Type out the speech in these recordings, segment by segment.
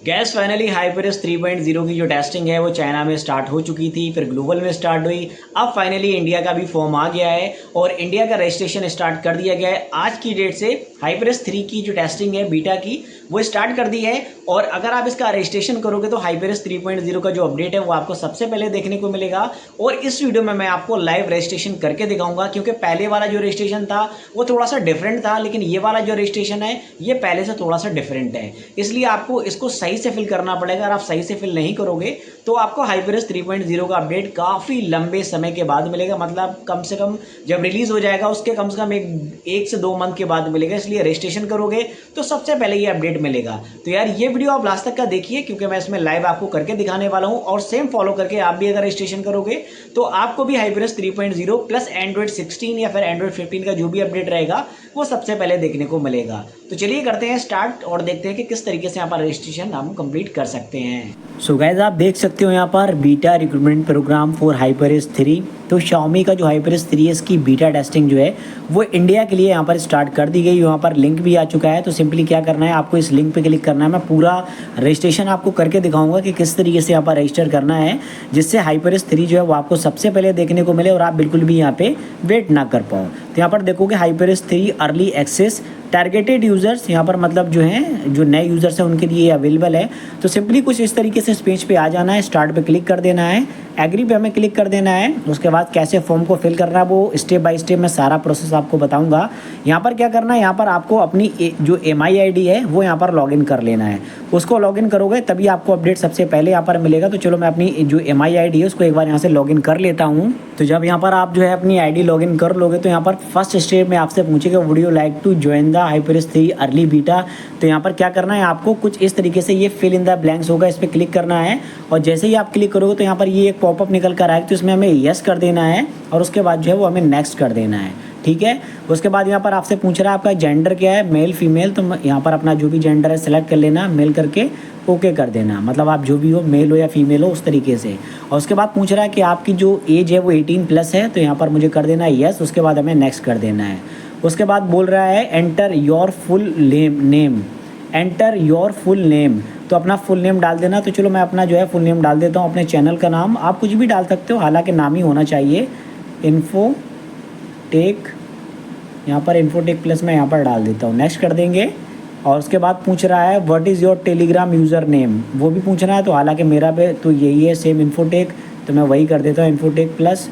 Gas finally हाइपरएस 3.0 की जो testing है वो चाइना में स्टार्ट हो चुकी थी, फिर ग्लोबल में स्टार्ट हुई। अब फाइनली इंडिया का भी फॉर्म आ गया है और इंडिया का रजिस्ट्रेशन स्टार्ट कर दिया गया है। आज की डेट से हाइपरएस 3 की जो टेस्टिंग है बीटा की वो स्टार्ट कर दी है और अगर आप इसका रजिस्ट्रेशन करोगे तो हाइपरएस 3.0 का जो अपडेट है वो आपको सबसे पहले देखने को मिलेगा। और इस वीडियो में मैं आपको लाइव रजिस्ट्रेशन करके दिखाऊंगा, क्योंकि पहले वाला जो रजिस्ट्रेशन था वो थोड़ा सा डिफरेंट था, लेकिन ये वाला जो रजिस्ट्रेशन है ये पहले से थोड़ा सा डिफरेंट है, इसलिए आपको इसको सही से फिल करना पड़ेगा। अगर आप सही से फिल नहीं करोगे तो आपको हाइपरएस 3.0 का अपडेट काफ़ी लंबे समय के बाद मिलेगा, मतलब कम से कम जब रिलीज हो जाएगा उसके कम से कम एक से 2 मंथ के बाद मिलेगा। इसलिए रजिस्ट्रेशन करोगे तो सबसे पहले ये अपडेट मिलेगा। तो यार ये वीडियो आप लास्ट तक का देखिए, क्योंकि मैं इसमें लाइव आपको करके दिखाने वाला हूँ और सेम फॉलो करके आप भी अगर रजिस्ट्रेशन करोगे तो आपको भी हाइपरएस 3.0 प्लस एंड्रॉइड 16 या फिर एंड्रॉइड 15 का जो भी अपडेट रहेगा वो सबसे पहले देखने को मिलेगा। तो चलिए करते हैं स्टार्ट और देखते हैं कि किस तरीके से यहाँ पर रजिस्ट्रेशन हम कंप्लीट कर सकते हैं। सो गाइस आप देख सकते हो यहाँ पर बीटा रिक्रूटमेंट प्रोग्राम फॉर हाइपरएस 3। तो Xiaomi का जो हाइपरएस 3s की बीटा टेस्टिंग जो है वो इंडिया के लिए यहाँ पर स्टार्ट कर दी गई। यहाँ पर लिंक भी आ चुका है, तो सिंपली क्या करना है, आपको इस लिंक पे क्लिक करना है। मैं पूरा रजिस्ट्रेशन आपको करके दिखाऊंगा कि किस तरीके से यहाँ पर रजिस्टर करना है, जिससे हाइपरएस 3 जो है वो आपको सबसे पहले देखने को मिले और आप बिल्कुल भी यहाँ पे वेट ना कर पाओ। तो यहाँ पर देखोगे हाइपरएस 3 अर्ली एक्सेस टारगेटेड यूज़र्स, यहाँ पर मतलब जो हैं जो नए यूज़र्स हैं उनके लिए अवेलेबल है। तो सिंपली कुछ इस तरीके से इस पेज पे आ जाना है, स्टार्ट पे क्लिक कर देना है, एग्री पे हमें क्लिक कर देना है। उसके बाद कैसे फॉर्म को फिल करना है वो स्टेप बाय स्टेप मैं सारा प्रोसेस आपको बताऊंगा। यहाँ पर क्या करना है, यहाँ पर आपको अपनी जो MIID है वो यहाँ पर लॉगिन कर लेना है। उसको लॉगिन करोगे तभी आपको अपडेट सबसे पहले यहाँ पर मिलेगा। तो चलो मैं अपनी जो MIID है उसको एक बार यहाँ से लॉगिन कर लेता हूँ। तो जब यहाँ पर आप जो है अपनी ID लॉगिन कर लोगे तो यहाँ पर फर्स्ट स्टेप में आपसे पूछेगा would you like to join the HyperOS 3 early beta. तो यहाँ पर क्या करना है, आपको कुछ इस तरीके से ये फिल इन द ब्लैंक्स होगा, इस पर क्लिक करना है। और जैसे ही आप क्लिक करोगे तो यहाँ पर ये एक पॉपअप निकल कर आएगा, तो इसमें हमें यस कर देना है और उसके बाद जो है वो हमें नेक्स्ट कर देना है। ठीक है, उसके बाद यहाँ पर आपसे पूछ रहा है आपका जेंडर क्या है, मेल फीमेल। तो यहाँ पर अपना जो भी जेंडर है सेलेक्ट कर लेना, मेल करके ओके कर देना, मतलब आप जो भी हो मेल हो या फीमेल हो उस तरीके से। और उसके बाद पूछ रहा है कि आपकी जो एज है वो 18+ है, तो यहाँ पर मुझे कर देना है यस, उसके बाद हमें नेक्स्ट कर देना है। उसके बाद बोल रहा है enter your full name, enter your full name, तो अपना फुल नेम डाल देना। तो चलो मैं अपना जो है फुल नेम डाल देता हूँ, अपने चैनल का नाम आप कुछ भी डाल सकते हो, हालांकि नाम ही होना चाहिए, इन्फोटेक। यहाँ पर इन्फोटेक प्लस मैं यहाँ पर डाल देता हूँ, नेक्स्ट कर देंगे। और उसके बाद पूछ रहा है what is your Telegram user name, वो भी पूछना है। तो हालांकि मेरा पे तो यही है सेम इन्फोटेक, तो मैं वही कर देता हूँ इन्फोटेक प्लस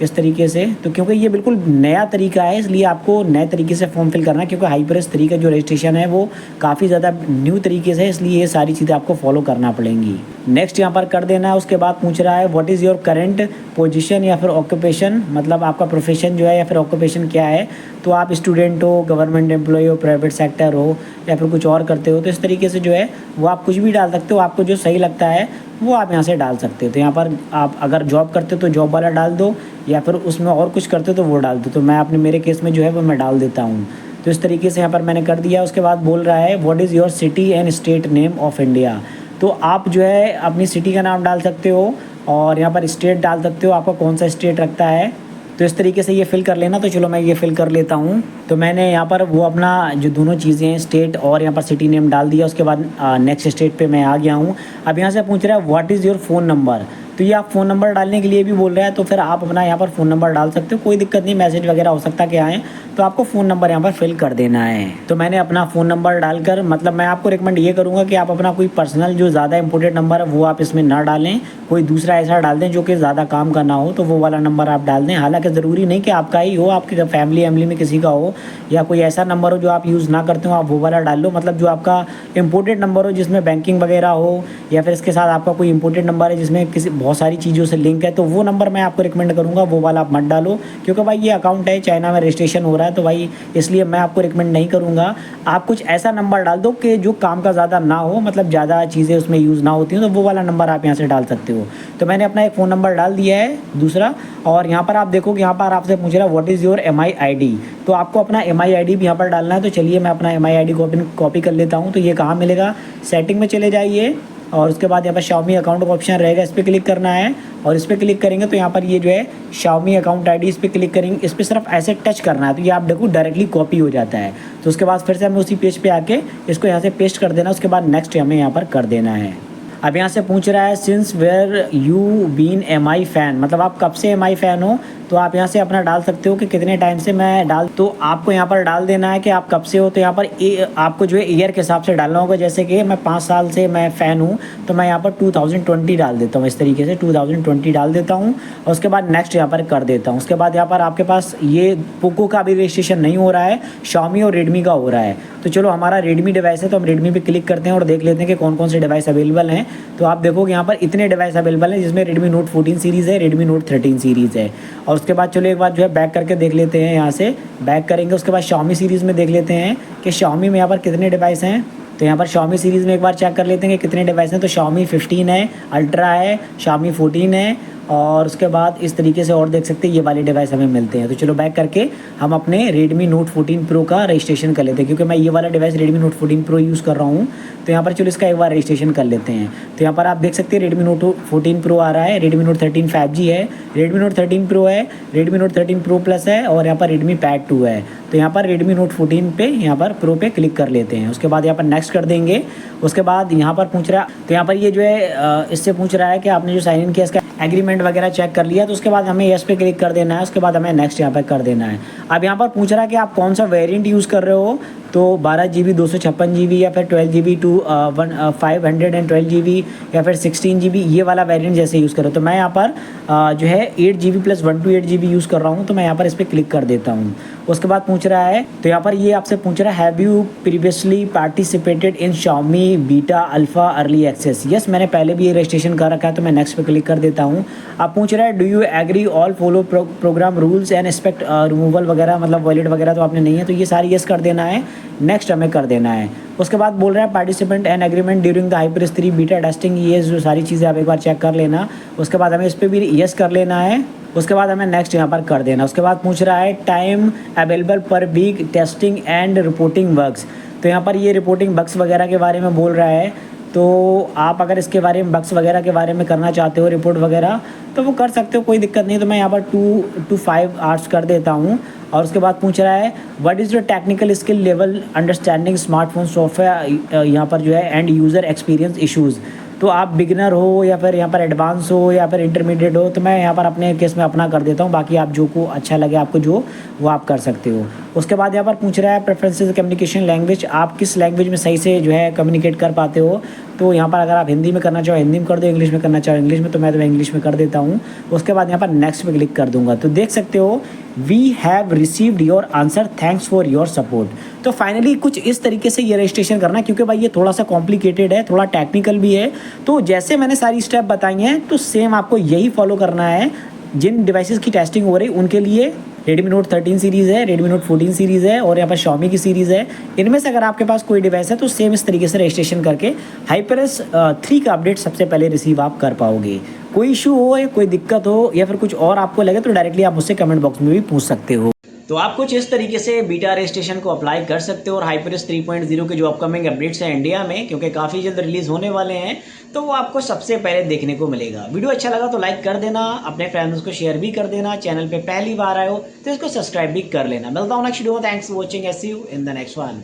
इस तरीके से। तो क्योंकि ये बिल्कुल नया तरीका है इसलिए आपको नए तरीके से फॉर्म फिल करना है, क्योंकि हाइपरएस 3 का जो रजिस्ट्रेशन है वो काफ़ी ज़्यादा न्यू तरीके से है, इसलिए ये सारी चीज़ें आपको फॉलो करना पड़ेंगी। नेक्स्ट यहाँ पर कर देना है। उसके बाद पूछ रहा है what is your current position या फिर ऑक्यूपेशन, मतलब आपका प्रोफेशन जो है या फिर ऑक्यूपेशन क्या है। तो आप स्टूडेंट हो, गवर्नमेंट एम्प्लॉय हो, प्राइवेट सेक्टर हो या फिर कुछ और करते हो, तो इस तरीके से जो है वो आप कुछ भी डाल सकते हो, आपको जो सही लगता है वो आप यहाँ से डाल सकते हो। तो यहाँ पर आप अगर जॉब करते हो तो जॉब वाला डाल दो, या फिर उसमें और कुछ करते हो तो वो डाल दो। तो मैं अपने मेरे केस में जो है वो मैं डाल देता हूँ। तो इस तरीके से यहाँ पर मैंने कर दिया। उसके बाद बोल रहा है what is your city and state name of India, तो आप जो है अपनी सिटी का नाम डाल सकते हो और यहाँ पर स्टेट डाल सकते हो, आपका कौन सा स्टेट रखता है। तो इस तरीके से ये फिल कर लेना। तो चलो मैं ये फिल कर लेता हूँ। तो मैंने यहाँ पर वो अपना जो दोनों चीज़ें हैं स्टेट और यहाँ पर सिटी नेम डाल दिया। उसके बाद नेक्स्ट स्टेट पे मैं आ गया हूँ। अब यहाँ से पूछ रहा है what is your phone number, तो ये आप फ़ोन नंबर डालने के लिए भी बोल रहा है, तो फिर आप अपना यहाँ पर फ़ोन नंबर डाल सकते हो, कोई दिक्कत नहीं, मैसेज वगैरह हो सकता क्या है, तो आपको फ़ोन नंबर यहाँ पर फिल कर देना है। तो मैंने अपना फ़ोन नंबर डालकर, मतलब मैं आपको रिकमेंड ये करूँगा कि आप अपना कोई पर्सनल जो ज़्यादा इंपॉर्टेंट नंबर है वो आप इसमें ना डालें, कोई दूसरा ऐसा डाल दें जो कि ज़्यादा काम का ना हो, तो वो वाला नंबर आप डाल दें। हालांकि ज़रूरी नहीं कि आपका ही हो, आपकी फैमिली में किसी का हो या कोई ऐसा नंबर हो जो आप यूज़ ना करते हो, आप वो वाला डाल लो। मतलब जो आपका इंपॉर्टेंट नंबर हो जिसमें बैंकिंग वगैरह हो, या फिर इसके साथ आपका कोई इंपॉर्टेंट नंबर है जिसमें किसी बहुत सारी चीज़ों से लिंक है, तो वो नंबर मैं आपको रिकमेंड करूँगा, वो वाला आप मत डालो। क्योंकि भाई ये अकाउंट है, चाइना में रजिस्ट्रेशन हो रहा है, तो भाई इसलिए मैं आपको रिकमेंड नहीं करूँगा। आप कुछ ऐसा नंबर डाल दो कि जो काम का ज़्यादा ना हो, मतलब ज़्यादा चीज़ें उसमें यूज़ ना होती हो, तो वो वाला नंबर आप यहाँ से डाल सकते हो। तो मैंने अपना एक फ़ोन नंबर डाल दिया है दूसरा। और यहाँ पर आप देखोगे यहाँ पर आपसे पूछ रहा है व्हाट इज़ योर MIID, तो आपको अपना MIID भी यहाँ पर डालना है। तो चलिए मैं अपना MIID कॉपी कर लेता हूँ। तो ये कहाँ मिलेगा, सेटिंग में चले जाइए और उसके बाद यहाँ पर Xiaomi अकाउंट का ऑप्शन रहेगा, इस पर क्लिक करना है। और इस पर क्लिक करेंगे तो यहाँ पर ये जो है Xiaomi अकाउंट आईडी, इस पर क्लिक करेंगे, इस पर सिर्फ ऐसे टच करना है तो ये आप देखो डायरेक्टली कॉपी हो जाता है। तो उसके बाद फिर से हमें उसी पेज पे आके इसको यहाँ से पेस्ट कर देना, उसके बाद नेक्स्ट हमें यहाँ पर कर देना है। अब यहाँ से पूछ रहा है since where you been MI fan, मतलब आप कब से MI फ़ैन हो। तो आप यहाँ से अपना डाल सकते हो कि कितने टाइम से मैं डाल, तो आपको यहाँ पर डाल देना है कि आप कब से हो। तो यहाँ पर आपको जो है ईयर के हिसाब से डालना होगा, जैसे कि मैं 5 साल से मैं फ़ैन हूँ तो मैं यहाँ पर 2020 डाल देता हूँ, इस तरीके से 2020 डाल देता हूँ। और उसके बाद नेक्स्ट यहाँ पर कर देता हूँ। उसके बाद यहाँ पर आपके पास ये पोको का भी रजिस्ट्रेशन नहीं हो रहा है, Xiaomi और रेडमी का हो रहा है। तो चलो हमारा रेडमी डिवाइस है तो हम रेडमी पे क्लिक करते हैं और देख लेते हैं कि कौन कौन से डिवाइस अवेलेबल हैं। तो आप देखोगे यहाँ पर इतने डिवाइस अवेलेबल हैं, जिसमें रेडमी नोट 14 सीरीज़ है, रेडमी नोट 13 सीरीज़ है। और उसके बाद चलो एक बार जो है बैक करके देख लेते हैं, यहाँ से बैक करेंगे। उसके बाद Xiaomi सीरीज़ में देख लेते हैं कि Xiaomi में यहाँ पर कितने डिवाइस हैं। तो यहाँ पर Xiaomi सीरीज़ में एक बार चेक कर लेते हैं कि कितने डिवाइस हैं। तो Xiaomi 15 है, अल्ट्रा है, Xiaomi 14 है, और उसके बाद इस तरीके से और देख सकते हैं ये वाले डिवाइस हमें मिलते हैं। तो चलो बैक करके हम अपने Redmi Note 14 Pro का रजिस्ट्रेशन कर लेते हैं, क्योंकि मैं ये वाला device Redmi Note 14 Pro use कर रहा हूँ। तो यहाँ पर चलो इसका एक बार रजिस्ट्रेशन कर लेते हैं। तो यहाँ पर आप देख सकते हैं Redmi Note 14 Pro आ रहा है, Redmi Note 13 5G है, Redmi Note 13 Pro है, Redmi Note 13 Pro Plus है, और यहाँ पर Redmi Pad 2 है। तो यहाँ पर Redmi Note 14 पे यहाँ पर Pro पे क्लिक कर लेते हैं। उसके बाद यहाँ पर नेक्स्ट कर देंगे। उसके बाद यहाँ पर पूछ रहा है, तो यहाँ पर ये जो है इससे पूछ रहा है कि आपने जो साइन इन किया इसका एग्रीमेंट वगैरह चेक कर लिया। तो उसके बाद हमें यस पे क्लिक कर देना है। उसके बाद हमें नेक्स्ट यहाँ पर कर देना है। अब यहाँ पर पूछ रहा है कि आप कौन सा वेरिएंट यूज़ कर रहे हो, तो 12 GB 256 GB या फिर 12 GB टू 512 GB या फिर 16 GB, ये वाला वेरिएंट जैसे यूज़ करो। तो मैं यहाँ पर जो है 8 GB प्लस 128 GB यूज़ कर रहा हूँ, तो मैं यहाँ पर इस पर क्लिक कर देता हूँ। उसके बाद पूछ रहा है, तो यहाँ पर ये आपसे पूछ रहा है have you previously participated in Xiaomi beta alpha early access. Yes, मैंने पहले भी ये रजिस्ट्रेशन कर रखा है, तो मैं नेक्स्ट पे क्लिक कर देता हूँ। अब पूछ रहा है do you agree all follow program rules and expect removal वगैरह, मतलब वॉलेट वगैरह तो आपने नहीं है, तो ये सारी यस कर देना है। नेक्स्ट हमें कर देना है। उसके बाद बोल रहा है participant and agreement during the HyperX 3 beta testing, ये जो सारी चीज़ें आप एक बार चेक कर लेना। उसके बाद हमें इस पर भी यस कर लेना है। उसके बाद हमें नेक्स्ट यहाँ पर कर देना। उसके बाद पूछ रहा है टाइम अवेलेबल पर weak testing and reporting bugs. तो यहाँ पर ये रिपोर्टिंग बग्स वगैरह के बारे में बोल रहा है। तो आप अगर इसके बारे में बग्स वगैरह के बारे में करना चाहते हो रिपोर्ट वगैरह, तो वो कर सकते हो, कोई दिक्कत नहीं। तो मैं यहाँ पर 2 to 5 आवर्स कर देता हूँ। और उसके बाद पूछ रहा है what is your technical skill level understanding smartphone software, यहाँ पर जो है एंड यूज़र एक्सपीरियंस इशूज़। तो आप बिगिनर हो या फिर यहाँ पर एडवांस हो या फिर इंटरमीडिएट हो, तो मैं यहाँ पर अपने केस में अपना कर देता हूँ। बाकी आप जो को अच्छा लगे आपको जो, वो आप कर सकते हो। उसके बाद यहाँ पर पूछ रहा है प्रेफरेंसेस कम्युनिकेशन लैंग्वेज, आप किस लैंग्वेज में सही से जो है कम्युनिकेट कर पाते हो। तो यहाँ पर अगर आप हिंदी में करना चाहो हिंदी में कर दो, इंग्लिश में करना चाहो इंग्लिश में, तो मैं इंग्लिश में कर देता हूँ। उसके बाद यहाँ पर नेक्स्ट पे क्लिक कर दूंगा। तो देख सकते हो we have received your answer, thanks for your support. तो फाइनली कुछ इस तरीके से ये रजिस्ट्रेशन करना है, क्योंकि भाई ये थोड़ा सा कॉम्प्लिकेटेड है, थोड़ा टेक्निकल भी है। तो जैसे मैंने सारी स्टेप बताई हैं, तो सेम आपको यही फॉलो करना है। जिन डिवाइसेस की टेस्टिंग हो रही उनके लिए Redmi Note 13 सीरीज़ है, Redmi Note 14 सीरीज़ है, और यहाँ पर Xiaomi की सीरीज़ है। इनमें से अगर आपके पास कोई डिवाइस है तो सेम इस तरीके से रजिस्ट्रेशन करके HyperX 3 का अपडेट सबसे पहले रिसीव आप कर पाओगे। कोई इशू हो या कोई दिक्कत हो या फिर कुछ और आपको लगे तो डायरेक्टली आप मुझसे कमेंट बॉक्स में भी पूछ सकते हो। तो आप कुछ इस तरीके से बीटा रजिस्ट्रेशन को अप्लाई कर सकते हो और HyperX 3.0 के जो अपकमिंग अपडेट्स हैं इंडिया में, क्योंकि काफ़ी जल्द रिलीज़ होने वाले हैं, तो वो आपको सबसे पहले देखने को मिलेगा। वीडियो अच्छा लगा तो लाइक कर देना, अपने फ्रेंड्स को शेयर भी कर देना। चैनल पे पहली बार आए हो तो इसको सब्सक्राइब भी कर लेना। मिलता हूँ नेक्स्ट वीडियो में। Thanks for watching, see you in the next one.